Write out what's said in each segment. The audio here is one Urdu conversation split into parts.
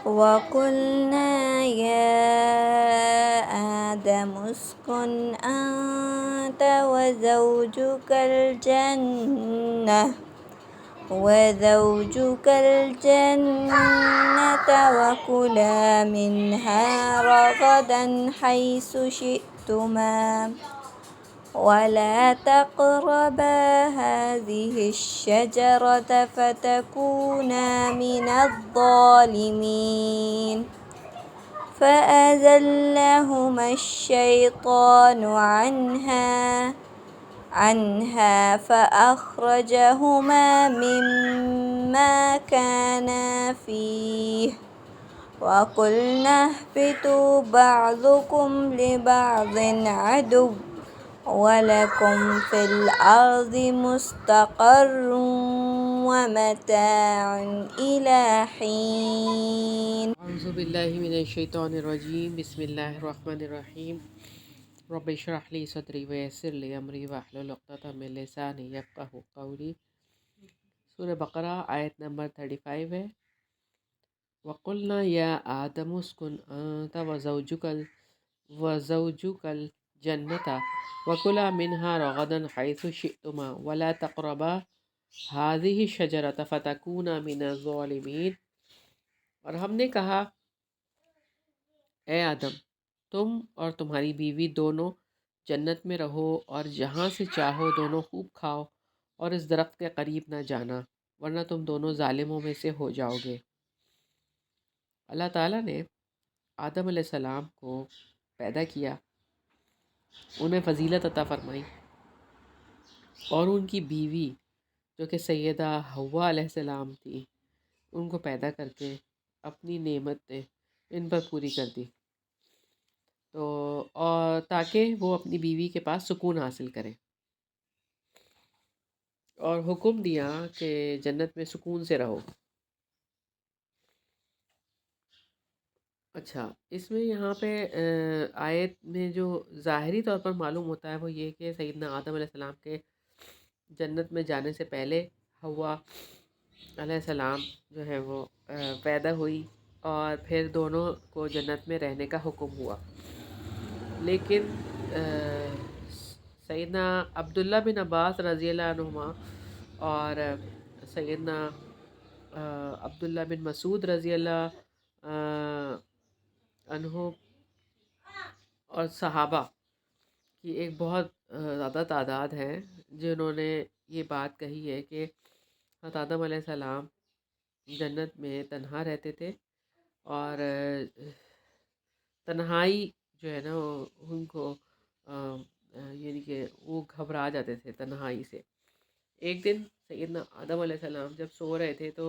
وقلنا يا آدم اسكن أنت وزوجك الجنة وكلا منها رغدا حيث شئتما ولا تقربا هذه الشجرة فتكونا من الظالمين فأزلهما الشيطان عنها فأخرجهما مما كانا فيه وقلنا اهبطوا بعضكم لبعض عدو وَلَكُمْ فِي الْأَرْضِ مُسْتَقَرٌّ وَمَتَاعٌ إِلَى حِينٍ اعوذ باللہ من الشیطان الرجیم بسم اللہ الرحمن الرحیم رب اشرح لی صدری ویسر لی امری واحلل عقدۃ من لسانی یفقہوا قولی۔ سورہ بقرہ آیت نمبر 35 ہے۔ وَقُلْنَا يَا آدَمُ اسْكُنْ أَنْتَ وَزَوْجُكَ الْجَنَّةَ وَكُلَا مِنْهَا رَغَدًا حَيْثُ شِئْتُمَا وَلَا تَقْرَبَا هَذِهِ الشَّجَرَةَ فَتَكُونَا مِنَ الظَّالِمِينَ۔ اور ہم نے کہا اے آدم، تم اور تمہاری بیوی دونوں جنت میں رہو اور جہاں سے چاہو دونوں خوب کھاؤ اور اس درخت کے قریب نہ جانا ورنہ تم دونوں ظالموں میں سے ہو جاؤ گے۔ اللہ تعالیٰ نے آدم علیہ السلام کو پیدا کیا، انہیں فضیلت عطا فرمائی اور ان کی بیوی جو کہ سیدہ حوا علیہ السلام تھی ان کو پیدا کر کے اپنی نعمتیں ان پر پوری کر دی، تو اور تاکہ وہ اپنی بیوی کے پاس سکون حاصل کریں، اور حکم دیا کہ جنت میں سکون سے رہو۔ اچھا، اس میں یہاں پہ آیت میں جو ظاہری طور پر معلوم ہوتا ہے وہ یہ کہ سیدنا آدم علیہ السلام کے جنت میں جانے سے پہلے حوا علیہ السلام جو ہے وہ پیدا ہوئی اور پھر دونوں کو جنت میں رہنے کا حکم ہوا، لیکن سیدنا عبداللہ بن عباس رضی اللہ عنہما اور سیدنا عبداللہ بن مسعود رضی اللہ عنہ اور صحابہ کی ایک بہت زیادہ تعداد ہے جنہوں نے یہ بات کہی ہے کہ حضرت آدم علیہ السلام جنت میں تنہا رہتے تھے اور تنہائی جو ہے نا ان کو یعنی کہ وہ گھبرا جاتے تھے تنہائی سے۔ ایک دن سیدنا آدم علیہ السلام جب سو رہے تھے تو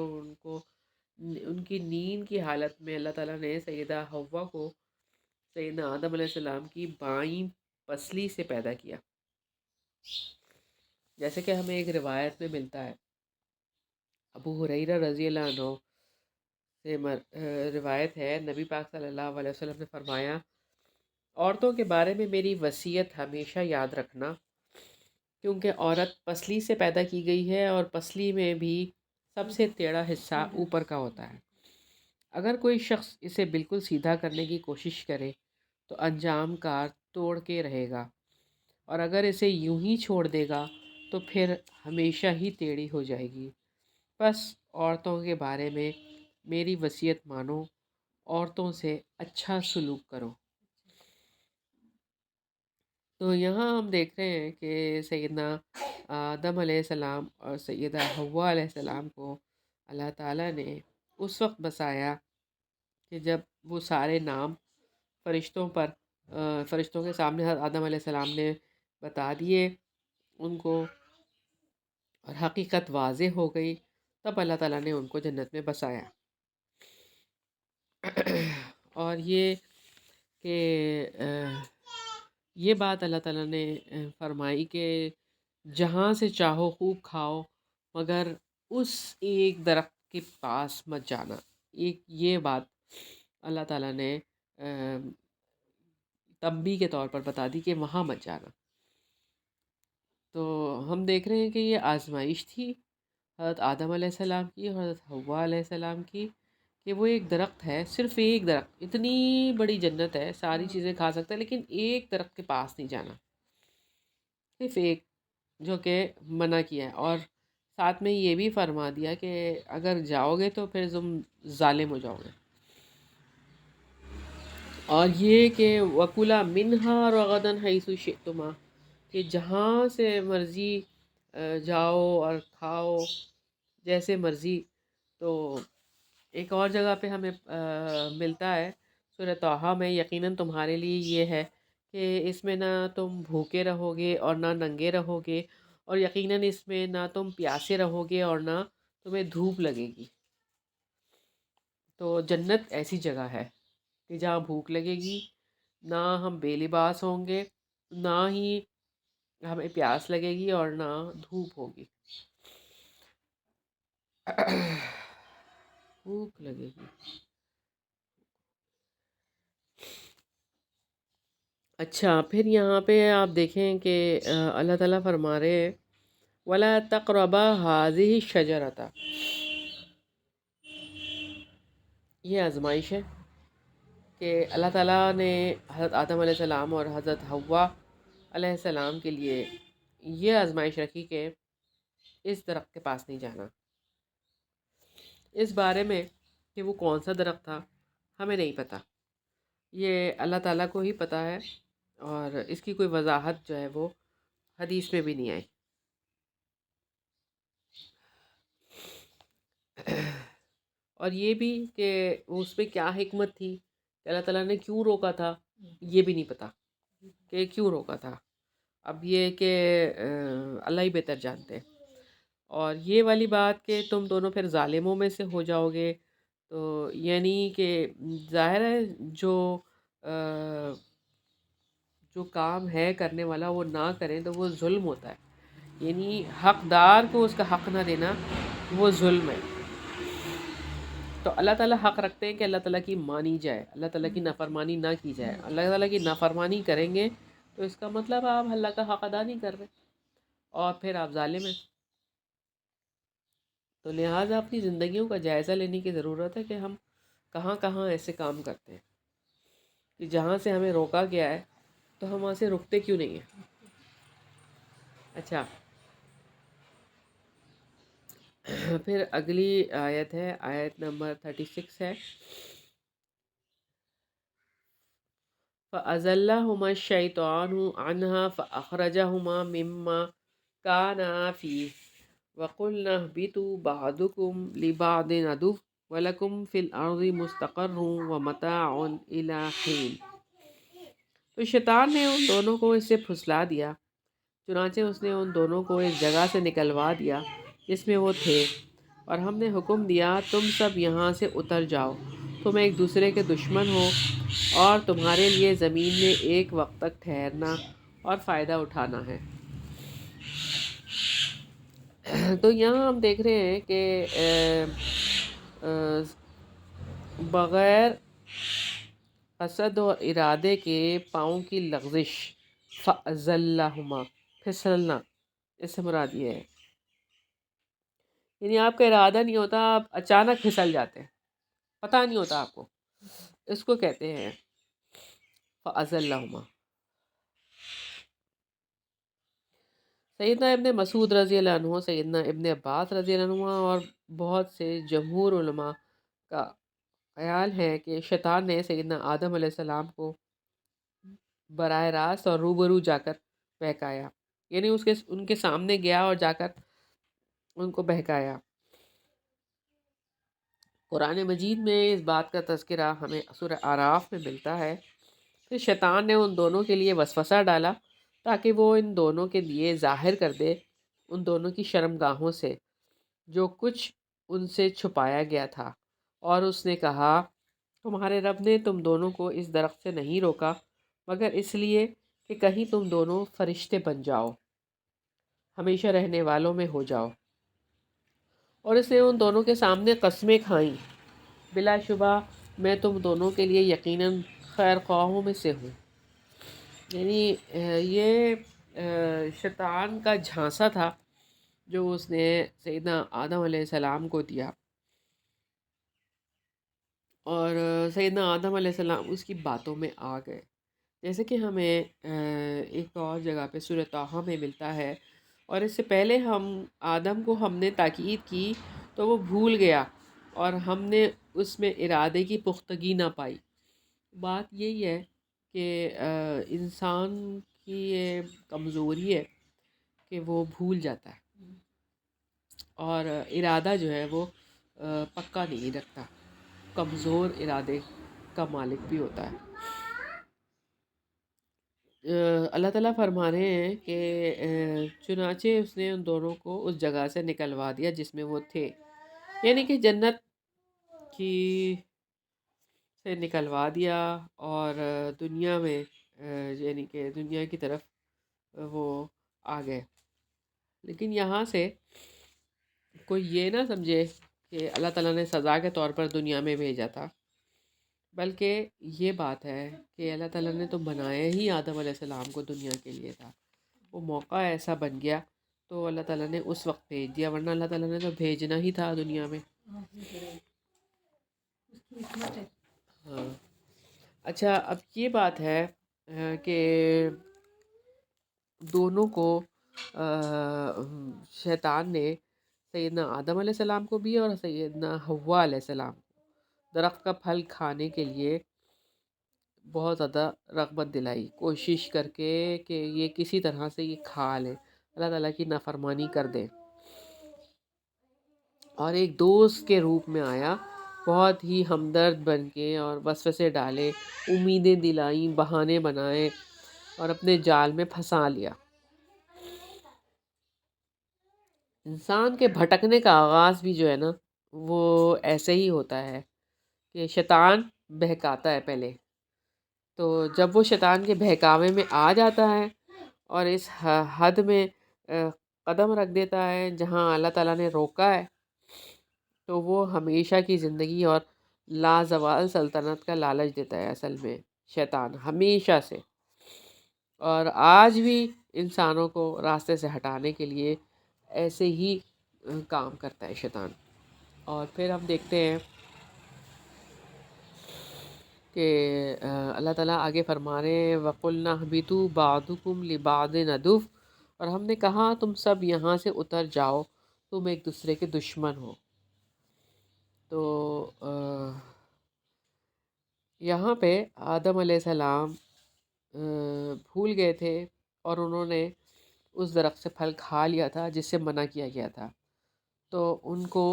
ان کی نیند کی حالت میں اللہ تعالیٰ نے سیدہ حوا کو سیدنا آدم علیہ السلام کی بائیں پسلی سے پیدا کیا، جیسے کہ ہمیں ایک روایت میں ملتا ہے، ابو ہریرہ رضی اللہ عنہ سے روایت ہے، نبی پاک صلی اللہ علیہ وسلم نے فرمایا، عورتوں کے بارے میں میری وصیت ہمیشہ یاد رکھنا، کیونکہ عورت پسلی سے پیدا کی گئی ہے اور پسلی میں بھی سب سے ٹیڑھا حصہ اوپر کا ہوتا ہے۔ اگر کوئی شخص اسے بالکل سیدھا کرنے کی کوشش کرے تو انجام کار توڑ کے رہے گا، اور اگر اسے یوں ہی چھوڑ دے گا تو پھر ہمیشہ ہی ٹیڑھی ہو جائے گی۔ بس عورتوں کے بارے میں میری وصیت مانو، عورتوں سے اچھا سلوک کرو۔ تو یہاں ہم دیکھ رہے ہیں کہ سیدنا آدم علیہ السلام اور سیدہ حوا علیہ السلام کو اللہ تعالیٰ نے اس وقت بسایا کہ جب وہ سارے نام فرشتوں کے سامنے حضرت آدم علیہ السلام نے بتا دیے ان کو، اور حقیقت واضح ہو گئی، تب اللہ تعالیٰ نے ان کو جنت میں بسایا۔ اور یہ کہ یہ بات اللہ تعالیٰ نے فرمائی کہ جہاں سے چاہو خوب کھاؤ مگر اس ایک درخت کے پاس مت جانا، یہ بات اللہ تعالیٰ نے تنبیہ کے طور پر بتا دی کہ وہاں مت جانا۔ تو ہم دیکھ رہے ہیں کہ یہ آزمائش تھی حضرت آدم علیہ السلام کی اور حضرت حوا علیہ السلام کی، کہ وہ ایک درخت ہے، صرف ایک درخت، اتنی بڑی جنت ہے، ساری چیزیں کھا سکتا ہے، لیکن ایک درخت کے پاس نہیں جانا، صرف ایک، جو کہ منع کیا ہے، اور ساتھ میں یہ بھی فرما دیا کہ اگر جاؤ گے تو پھر تم ظالم ہو جاؤ گے۔ اور یہ کہ وَكُلَا مِنْهَا رَغَدًا حَيْثُ شِئْتُمَا، کہ جہاں سے مرضی جاؤ اور کھاؤ جیسے مرضی۔ تو ایک اور جگہ پہ ہمیں ملتا ہے سورہ طٰہٰ میں، یقیناً تمہارے لیے یہ ہے کہ اس میں نہ تم بھوکے رہو گے اور نہ ننگے رہو گے، اور یقیناً اس میں نہ تم پیاسے رہو گے اور نہ تمہیں دھوپ لگے گی۔ تو جنت ایسی جگہ ہے کہ جہاں بھوک لگے گی، نہ ہم بے لباس ہوں گے، نہ ہی ہمیں پیاس لگے گی اور نہ دھوپ ہوگی، بھوک لگے گی۔ اچھا، پھر یہاں پہ آپ دیکھیں کہ اللہ تعالیٰ فرما رہے ہیں وَلَا تَقْرَبَا هَٰذِهِ الشَّجَرَةَ، یہ آزمائش ہے کہ اللہ تعالیٰ نے حضرت آدم علیہ السلام اور حضرت حوا علیہ السلام کے لیے یہ آزمائش رکھی کہ اس درخت کے پاس نہیں جانا۔ اس بارے میں کہ وہ کون سا درخت تھا ہمیں نہیں پتہ، یہ اللہ تعالیٰ کو ہی پتہ ہے، اور اس کی کوئی وضاحت جو ہے وہ حدیث میں بھی نہیں آئی۔ اور یہ بھی کہ اس میں کیا حکمت تھی کہ اللہ تعالیٰ نے کیوں روکا تھا، یہ بھی نہیں پتہ کہ کیوں روکا تھا۔ اب یہ کہ اللہ ہی بہتر جانتے ہیں۔ اور یہ والی بات کہ تم دونوں پھر ظالموں میں سے ہو جاؤ گے، تو یعنی کہ ظاہر ہے جو کام ہے کرنے والا وہ نہ کریں تو وہ ظلم ہوتا ہے، یعنی حقدار کو اس کا حق نہ دینا وہ ظلم ہے۔ تو اللہ تعالیٰ حق رکھتے ہیں کہ اللہ تعالیٰ کی مانی جائے، اللہ تعالیٰ کی نافرمانی نہ کی جائے۔ اللہ تعالیٰ کی نافرمانی کریں گے تو اس کا مطلب آپ اللہ کا حق ادا نہیں کر رہے، اور پھر آپ ظالم ہیں۔ تو لہٰذا اپنی زندگیوں کا جائزہ لینے کی ضرورت ہے کہ ہم کہاں کہاں ایسے کام کرتے ہیں کہ جہاں سے ہمیں روکا گیا ہے تو ہم وہاں سے رکتے کیوں نہیں ہیں۔ اچھا، پھر اگلی آیت ہے، آیت نمبر 36 ہے، فَأَزَلَّهُمَا الشَّيْطَانُ عَنْهَا فَأَخْرَجَهُمَا مِمَّا كَانَا فِيهِ وَقُلْنَا اهْبِطُوا بَعْضُكُمْ لِبَعْضٍ عَدُوٌّ وَلَكُمْ فِي الْأَرْضِ مُسْتَقَرٌّ وَمَتَاعٌ إِلَىٰ حِينٍ۔ تو شیطان نے ان دونوں کو اس سے پھسلا دیا، چنانچہ اس نے ان دونوں کو اس جگہ سے نکلوا دیا جس میں وہ تھے، اور ہم نے حکم دیا تم سب یہاں سے اتر جاؤ، تم ایک دوسرے کے دشمن ہو، اور تمہارے لیے زمین میں ایک وقت تک ٹھہرنا اور فائدہ اٹھانا ہے۔ تو یہاں ہم دیکھ رہے ہیں کہ بغیر قصد اور ارادے کے پاؤں کی لغزش، فَأَزَلَّهُمَا، پھسلنا، اس سے مراد یہ ہے، یعنی آپ کا ارادہ نہیں ہوتا، آپ اچانک پھسل جاتے ہیں، پتہ نہیں ہوتا آپ کو، اس کو کہتے ہیں فَأَزَلَّهُمَا۔ سیدنا ابن مسعود رضی اللہ عنہ، سیدنا ابن عباس رضی اللہ عنہ اور بہت سے جمہور علماء کا خیال ہے کہ شیطان نے سیدنا آدم علیہ السلام کو براہ راست اور روبرو جا کر بہکایا، یعنی ان کے سامنے گیا اور جا کر ان کو بہکایا۔ قرآن مجید میں اس بات کا تذکرہ ہمیں سورہ اعراف میں ملتا ہے۔ پھر شیطان نے ان دونوں کے لیے وسوسہ ڈالا تاکہ وہ ان دونوں کے لیے ظاہر کر دے ان دونوں کی شرمگاہوں سے جو کچھ ان سے چھپایا گیا تھا، اور اس نے کہا تمہارے رب نے تم دونوں کو اس درخت سے نہیں روکا مگر اس لیے کہ کہیں تم دونوں فرشتے بن جاؤ، ہمیشہ رہنے والوں میں ہو جاؤ۔ اور اس نے ان دونوں کے سامنے قسمیں کھائیں، بلا شبہ میں تم دونوں کے لیے یقیناً خیر خواہوں میں سے ہوں۔ یعنی یہ شیطان کا جھانسا تھا جو اس نے سیدنا آدم علیہ السلام کو دیا۔ اور سیدنا آدم علیہ السلام اس کی باتوں میں آ گئے، جیسے کہ ہمیں ایک اور جگہ پہ سورہ طٰہٰ میں ملتا ہے، اور اس سے پہلے آدم کو ہم نے تاکید کی تو وہ بھول گیا اور ہم نے اس میں ارادے کی پختگی نہ پائی۔ بات یہی ہے کہ انسان کی یہ کمزوری ہے کہ وہ بھول جاتا ہے، اور ارادہ جو ہے وہ پکا نہیں رکھتا، کمزور ارادے کا مالک بھی ہوتا ہے۔ اللہ تعالیٰ فرما رہے ہیں کہ چنانچہ اس نے ان دونوں کو اس جگہ سے نکلوا دیا جس میں وہ تھے، یعنی کہ جنت کی سے نکلوا دیا، اور دنیا میں یعنی کہ دنیا کی طرف وہ آ گئے۔ لیکن یہاں سے کوئی یہ نہ سمجھے کہ اللہ تعالیٰ نے سزا کے طور پر دنیا میں بھیجا تھا، بلکہ یہ بات ہے کہ اللہ تعالیٰ نے تو بنایا ہی آدم علیہ السلام کو دنیا کے لیے تھا، وہ موقع ایسا بن گیا تو اللہ تعالیٰ نے اس وقت بھیج دیا، ورنہ اللہ تعالیٰ نے تو بھیجنا ہی تھا دنیا میں۔ ہاں، اچھا، اب یہ بات ہے کہ دونوں کو شیطان نے، سیدنا آدم علیہ السلام کو بھی اور سیدنا حوا علیہ السلام کو، درخت کا پھل کھانے کے لیے بہت زیادہ رغبت دلائی، کوشش کر کے کہ یہ کسی طرح سے یہ کھا لیں، اللہ تعالیٰ کی نافرمانی کر دیں، اور ایک دوست کے روپ میں آیا، بہت ہی ہمدرد بن کے، اور وسوسے ڈالے، امیدیں دلائیں، بہانے بنائے، اور اپنے جال میں پھنسا لیا۔ انسان کے بھٹکنے کا آغاز بھی جو ہے نا وہ ایسے ہی ہوتا ہے کہ شیطان بہکاتا ہے پہلے، تو جب وہ شیطان کے بہکاوے میں آ جاتا ہے اور اس حد میں قدم رکھ دیتا ہے جہاں اللہ تعالیٰ نے روکا ہے، تو وہ ہمیشہ کی زندگی اور لازوال سلطنت کا لالچ دیتا ہے اصل میں شیطان، ہمیشہ سے، اور آج بھی انسانوں کو راستے سے ہٹانے کے لیے ایسے ہی کام کرتا ہے شیطان۔ اور پھر ہم دیکھتے ہیں کہ اللہ تعالیٰ آگے فرما رہے ہیں وَقُلْنَا اهْبِطُوا بَعْضُكُمْ لِبَعْضٍ عَدُوٌّ، اور ہم نے کہا تم سب یہاں سے اتر جاؤ، تم ایک دوسرے کے دشمن ہو۔ تو یہاں پہ آدم علیہ السلام بھول گئے تھے، اور انہوں نے اس درخت سے پھل کھا لیا تھا جس سے منع کیا گیا تھا، تو ان کو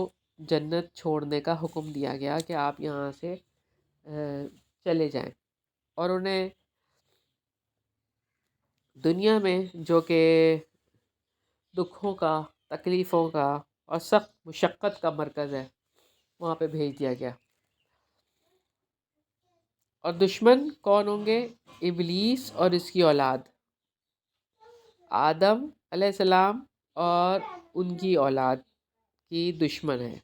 جنت چھوڑنے کا حکم دیا گیا کہ آپ یہاں سے چلے جائیں، اور انہیں دنیا میں جو کہ دکھوں کا، تکلیفوں کا اور سخت مشقت کا مرکز ہے، وہاں پہ بھیج دیا گیا۔ اور دشمن کون ہوں گے؟ ابلیس اور اس کی اولاد، آدم علیہ السلام اور ان کی اولاد کی دشمن ہے۔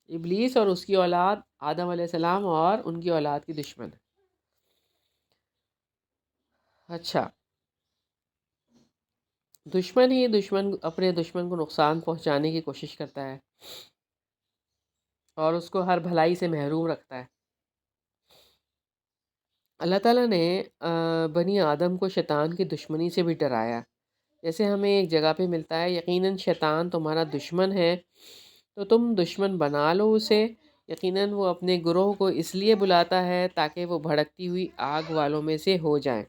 ابلیس اور اس کی اولاد آدم علیہ السلام اور ان کی اولاد کی دشمن ہے۔ اچھا، دشمن اپنے دشمن کو نقصان پہنچانے کی کوشش کرتا ہے اور اس کو ہر بھلائی سے محروم رکھتا ہے۔ اللہ تعالیٰ نے بنی آدم کو شیطان کی دشمنی سے بھی ڈرایا، جیسے ہمیں ایک جگہ پہ ملتا ہے یقیناً شیطان تمہارا دشمن ہے تو تم دشمن بنا لو اسے، یقیناً وہ اپنے گروہ کو اس لیے بلاتا ہے تاکہ وہ بھڑکتی ہوئی آگ والوں میں سے ہو جائیں۔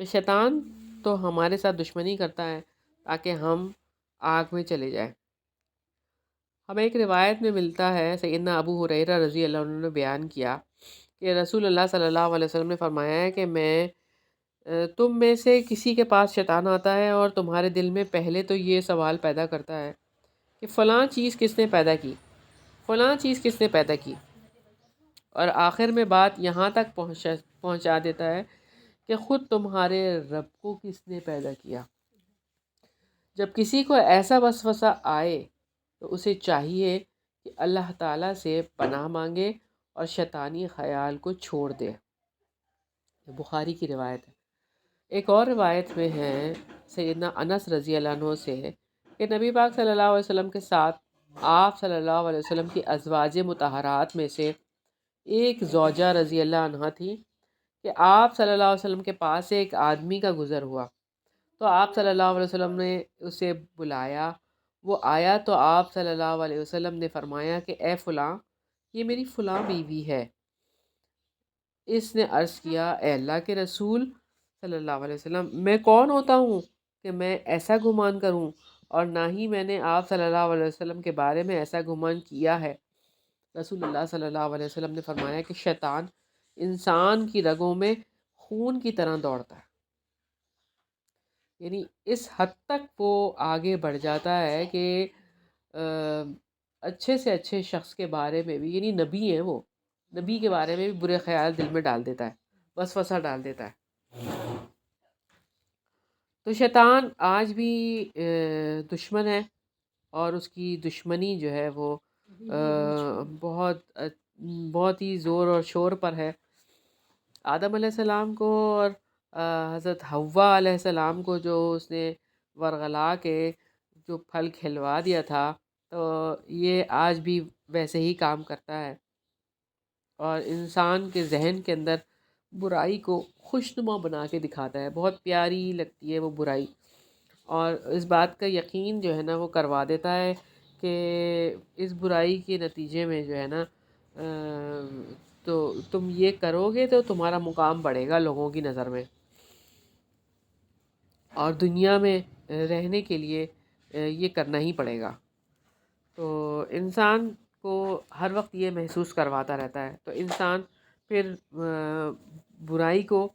تو شیطان تو ہمارے ساتھ دشمنی کرتا ہے تاکہ ہم آگ میں چلے جائیں۔ ہمیں ایک روایت میں ملتا ہے، سیدنا ابو ہریرہ رضی اللہ عنہ نے بیان کیا کہ رسول اللہ صلی اللہ علیہ وسلم نے فرمایا ہے کہ تم میں سے کسی کے پاس شیطان آتا ہے اور تمہارے دل میں پہلے تو یہ سوال پیدا کرتا ہے کہ فلاں چیز کس نے پیدا کی، فلاں چیز کس نے پیدا کی، اور آخر میں بات یہاں تک پہنچا دیتا ہے کہ خود تمہارے رب کو کس نے پیدا کیا۔ جب کسی کو ایسا وسوسہ آئے تو اسے چاہیے کہ اللہ تعالیٰ سے پناہ مانگے اور شیطانی خیال کو چھوڑ دے۔ یہ بخاری کی روایت ہے۔ ایک اور روایت میں ہے سیدنا انس رضی اللہ عنہ سے کہ نبی پاک صلی اللہ علیہ وسلم کے ساتھ آپ صلی اللہ علیہ وسلم کی ازواج مطہرات میں سے ایک زوجہ رضی اللہ عنہا تھی کہ آپ صلی اللہ علیہ وسلم کے پاس سے ایک آدمی کا گزر ہوا، تو آپ صلی اللہ علیہ وسلم نے اسے بلایا۔ وہ آیا تو آپ صلی اللہ علیہ وسلم نے فرمایا کہ اے فلاں، یہ میری فلاں بیوی ہے۔ اس نے عرض کیا، اے اللہ کے رسول صلی اللہ علیہ وسلم، میں کون ہوتا ہوں کہ میں ایسا گمان کروں، اور نہ ہی میں نے آپ صلی اللہ علیہ وسلم کے بارے میں ایسا گمان کیا ہے۔ رسول اللہ صلی اللہ علیہ وسلم نے فرمایا کہ شیطان انسان کی رگوں میں خون کی طرح دوڑتا ہے، یعنی اس حد تک وہ آگے بڑھ جاتا ہے کہ اچھے سے اچھے شخص کے بارے میں بھی، یعنی نبی ہیں وہ، نبی کے بارے میں بھی برے خیال دل میں ڈال دیتا ہے، وسوسہ ڈال دیتا ہے۔ تو شیطان آج بھی دشمن ہے، اور اس کی دشمنی جو ہے وہ بہت ہی زور اور شور پر ہے۔ آدم علیہ السلام کو اور حضرت حوا علیہ السلام کو جو اس نے ورغلا کے جو پھل کھلوا دیا تھا، تو یہ آج بھی ویسے ہی کام کرتا ہے، اور انسان کے ذہن کے اندر برائی کو خوشنما بنا کے دکھاتا ہے۔ بہت پیاری لگتی ہے وہ برائی، اور اس بات کا یقین جو ہے نا وہ کروا دیتا ہے کہ اس برائی کے نتیجے میں جو ہے نا تو تم یہ کرو گے تو تمہارا مقام بڑھے گا لوگوں کی نظر میں، اور دنیا میں رہنے کے لیے یہ کرنا ہی پڑے گا۔ تو انسان کو ہر وقت یہ محسوس کرواتا رہتا ہے، تو انسان پھر برائی کو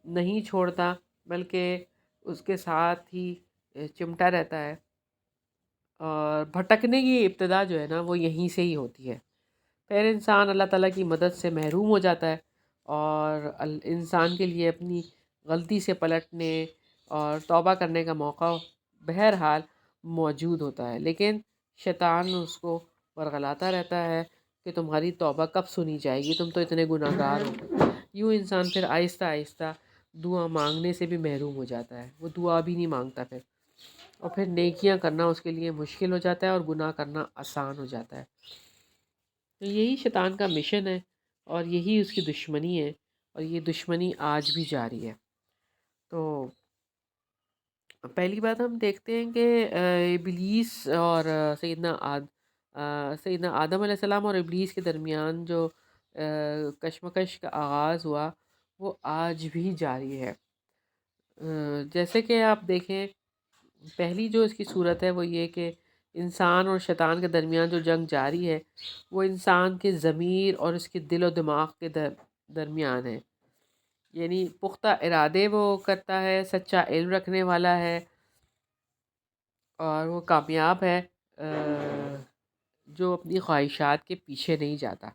نہیں چھوڑتا، بلکہ اس کے ساتھ ہی چمٹا رہتا ہے، اور بھٹکنے کی ابتدا جو ہے نا وہ یہیں سے ہی ہوتی ہے۔ پھر انسان اللہ تعالیٰ کی مدد سے محروم ہو جاتا ہے، اور انسان کے لیے اپنی غلطی سے پلٹنے اور توبہ کرنے کا موقع بہرحال موجود ہوتا ہے، لیکن شیطان اس کو ورغلاتا رہتا ہے کہ تمہاری توبہ کب سنی جائے گی، تم تو اتنے گناہ گار ہو۔ یوں انسان پھر آہستہ آہستہ دعا مانگنے سے بھی محروم ہو جاتا ہے، وہ دعا بھی نہیں مانگتا پھر، اور پھر نیکیاں کرنا اس کے لیے مشکل ہو جاتا ہے اور گناہ کرنا آسان ہو جاتا ہے۔ تو یہی شیطان کا مشن ہے، اور یہی اس کی دشمنی ہے، اور یہ دشمنی آج بھی جاری ہے۔ تو پہلی بات ہم دیکھتے ہیں کہ ابلیس اور سیدنا آدم علیہ السلام اور ابلیس کے درمیان جو کشمکش کا آغاز ہوا وہ آج بھی جاری ہے۔ جیسے کہ آپ دیکھیں، پہلی جو اس کی صورت ہے وہ یہ کہ انسان اور شیطان کے درمیان جو جنگ جاری ہے وہ انسان کے ضمیر اور اس کے دل و دماغ کے درمیان ہے، یعنی پختہ ارادے وہ کرتا ہے، سچا علم رکھنے والا ہے، اور وہ کامیاب ہے جو اپنی خواہشات کے پیچھے نہیں جاتا۔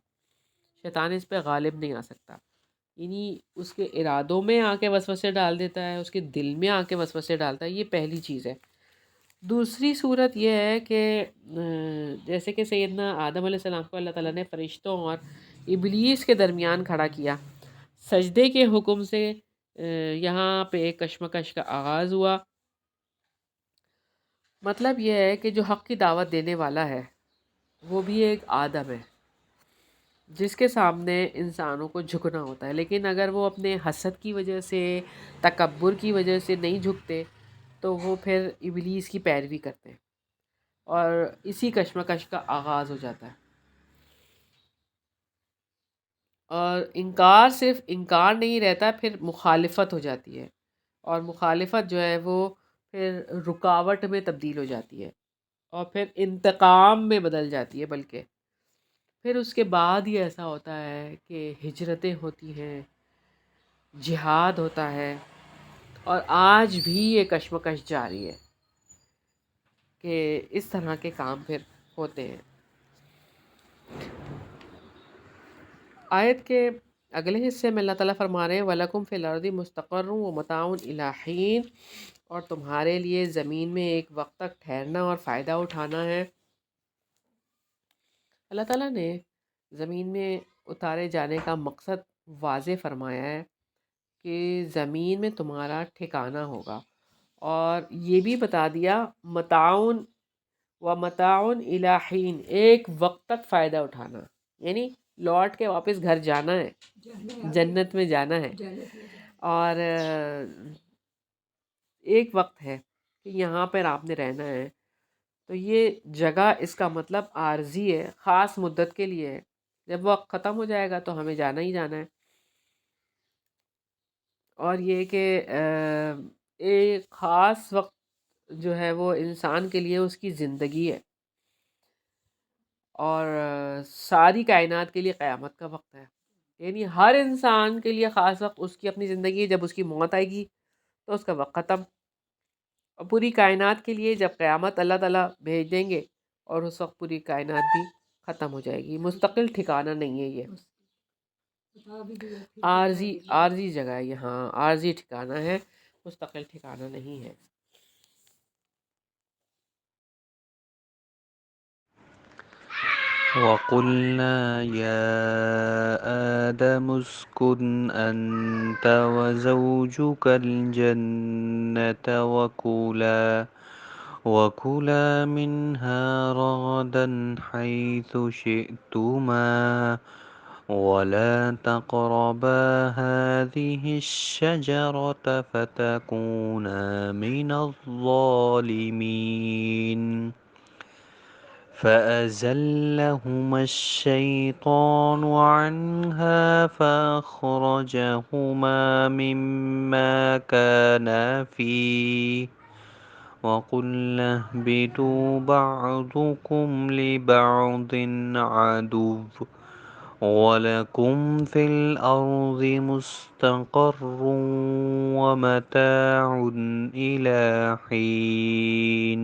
شیطان اس پہ غالب نہیں آ سکتا، یعنی اس کے ارادوں میں آ کے وسوسے ڈال دیتا ہے، اس کے دل میں آ کے وسوسے ڈالتا ہے، یہ پہلی چیز ہے۔ دوسری صورت یہ ہے کہ جیسے کہ سیدنا آدم علیہ السلام کو اللہ تعالیٰ نے فرشتوں اور ابلیس کے درمیان کھڑا کیا، سجدے کے حکم سے یہاں پہ ایک کشمکش کا آغاز ہوا۔ مطلب یہ ہے کہ جو حق کی دعوت دینے والا ہے وہ بھی ایک آدم ہے جس کے سامنے انسانوں کو جھکنا ہوتا ہے، لیکن اگر وہ اپنے حسد کی وجہ سے، تکبر کی وجہ سے نہیں جھکتے تو وہ پھر ابلیس کی پیروی کرتے ہیں، اور اسی کشمکش کا آغاز ہو جاتا ہے۔ اور انکار صرف انکار نہیں رہتا، پھر مخالفت ہو جاتی ہے، اور مخالفت جو ہے وہ پھر رکاوٹ میں تبدیل ہو جاتی ہے، اور پھر انتقام میں بدل جاتی ہے، بلکہ پھر اس کے بعد ہی ایسا ہوتا ہے کہ ہجرتیں ہوتی ہیں، جہاد ہوتا ہے، اور آج بھی یہ کشمکش جاری ہے کہ اس طرح کے کام پھر ہوتے ہیں۔ آیت کے اگلے حصے میں اللہ تعالیٰ فرما رہے ہیں وَلَكُمْ فِي الْأَرْضِ مُسْتَقَرٌّ وَمَتَاعٌ إِلَىٰ حِينٍ، اور تمہارے لیے زمین میں ایک وقت تک ٹھہرنا اور فائدہ اٹھانا ہے۔ اللہ تعالیٰ نے زمین میں اتارے جانے کا مقصد واضح فرمایا ہے کہ زمین میں تمہارا ٹھکانہ ہوگا، اور یہ بھی بتا دیا متاعن وَمَتَاعٌ إِلَىٰ حِينٍ، ایک وقت تک فائدہ اٹھانا، یعنی لوٹ کے واپس گھر جانا ہے، جنت میں جانا ہے، اور ایک وقت ہے کہ یہاں پر آپ نے رہنا ہے. تو یہ جگہ اس کا مطلب عارضی ہے، خاص مدت کے لیے ہے. جب وقت ختم ہو جائے گا تو ہمیں جانا ہی جانا ہے. اور یہ کہ ایک خاص وقت جو ہے وہ انسان کے لیے اس کی زندگی ہے، اور ساری کائنات کے لیے قیامت کا وقت ہے. یعنی ہر انسان کے لیے خاص وقت اس کی اپنی زندگی ہے. جب اس کی موت آئے گی تو اس کا وقت ختم. اور پوری کائنات کے لیے جب قیامت اللہ تعالیٰ بھیج دیں گے اور اس وقت پوری کائنات بھی ختم ہو جائے گی. مستقل ٹھکانہ نہیں ہے یہ، عارضی جگہ ہے. یہاں عارضی ٹھکانہ ہے، مستقل ٹھکانہ نہیں ہے. وقلنا يا آدم اسكن أنت وزوجك الجنة وكلا منها رغدا حيث شئتما ولا تقربا هذه الشجرة فتكونا من الظالمين. فأزلهما الشيطان عنها فأخرجهما مما كانا فيه وقلنا اهبطوا بعضكم لبعض عدو ولكم في الأرض مستقر ومتاع إلى حين.